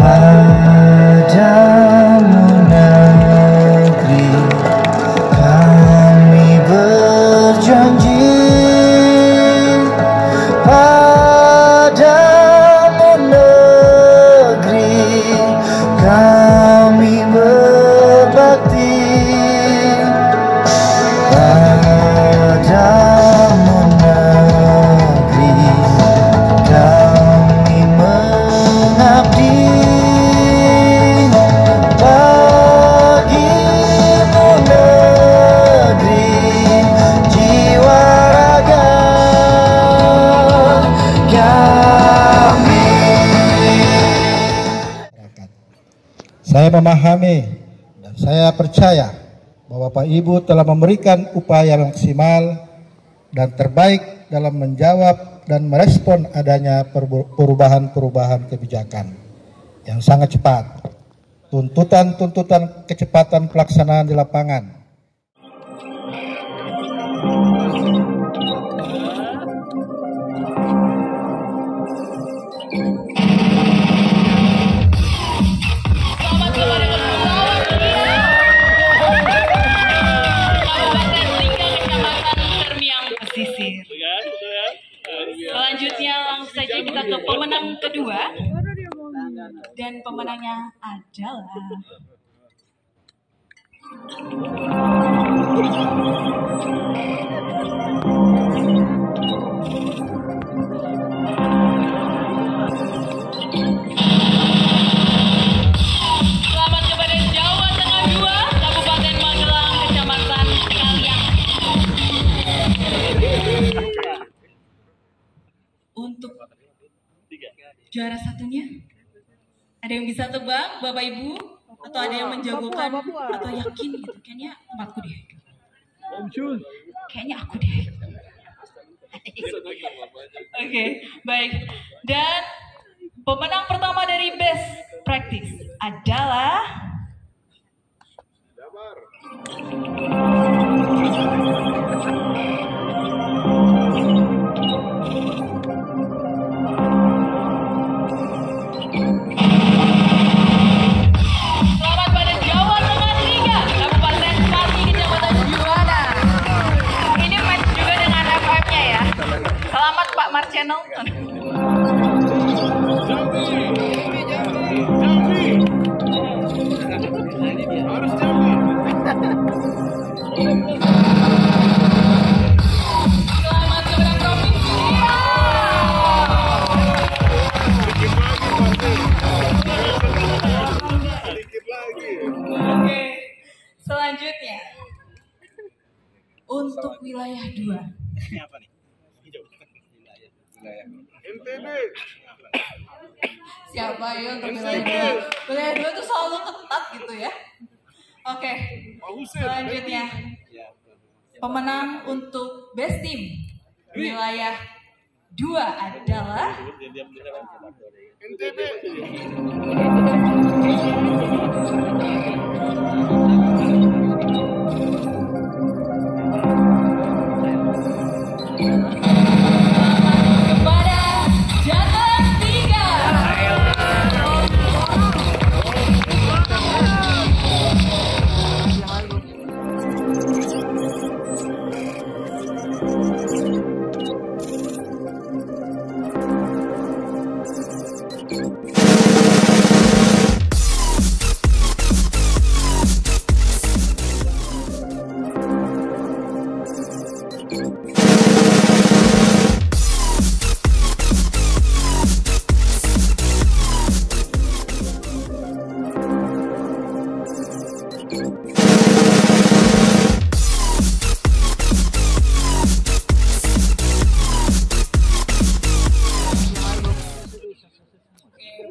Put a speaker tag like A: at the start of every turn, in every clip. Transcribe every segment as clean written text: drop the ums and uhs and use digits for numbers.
A: Padamu negeri kami berjanji, padamu negeri kami berbakti, padamu negeri kami mengabdi, bagimu negeri jiwa raga kami.
B: Saya memahami dan saya percaya bahwa Bapak Ibu telah memberikan upaya maksimal dan terbaik dalam menjawab dan merespon adanya perubahan-perubahan kebijakan yang sangat cepat, tuntutan-tuntutan kecepatan pelaksanaan di lapangan.
C: Selanjutnya langsung saja kita ke pemenang kedua, dan pemenangnya adalah selamat kepada Jawa Tengah 2, Kabupaten Magelang, Kecamatan Kaliang. Untuk juara satunya, ada yang bisa tebak Bapak Ibu? Atau ada yang menjagokan atau yakin gitu? Kayaknya tempatku deh. Kayaknya aku deh. Oke, baik. Dan pemenang pertama dari Best Practice adalah selamat pada Jawa Tengah 3, Kabupaten Pati, Kecamatan Juwana. Ini match juga dengan FM-nya ya. Selamat Pak Marciano. Selamat kepada Provinsi Oke, selanjutnya untuk wilayah 2.
D: Ini apa nih? Hijau. NTB.
C: Siapa ya untuk wilayah 2? Wilayah 2 tuh selalu ketat gitu ya. Oke, selanjutnya pemenang untuk Best Team wilayah 2 adalah
D: NTB.
C: kepada Jateng 3.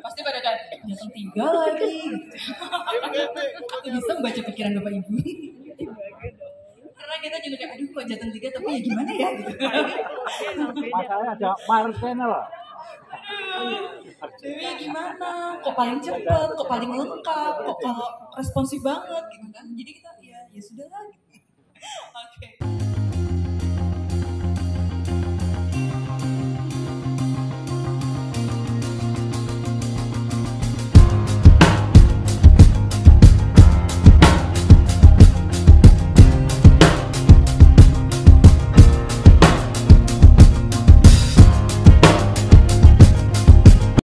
C: Pasti pada kan Jateng 3 lagi. Aku bisa membaca pikiran Bapak Ibu. Karena kita juga kayak aduh kok Jateng 3 tapi ya gimana ya gitu.
E: Masalahnya ada Marcel.
C: Dewi gimana? Kok paling cepet, kok paling lengkap, kok kalau responsif banget gitu kan. Jadi kita ya sudah lah gitu. Oke.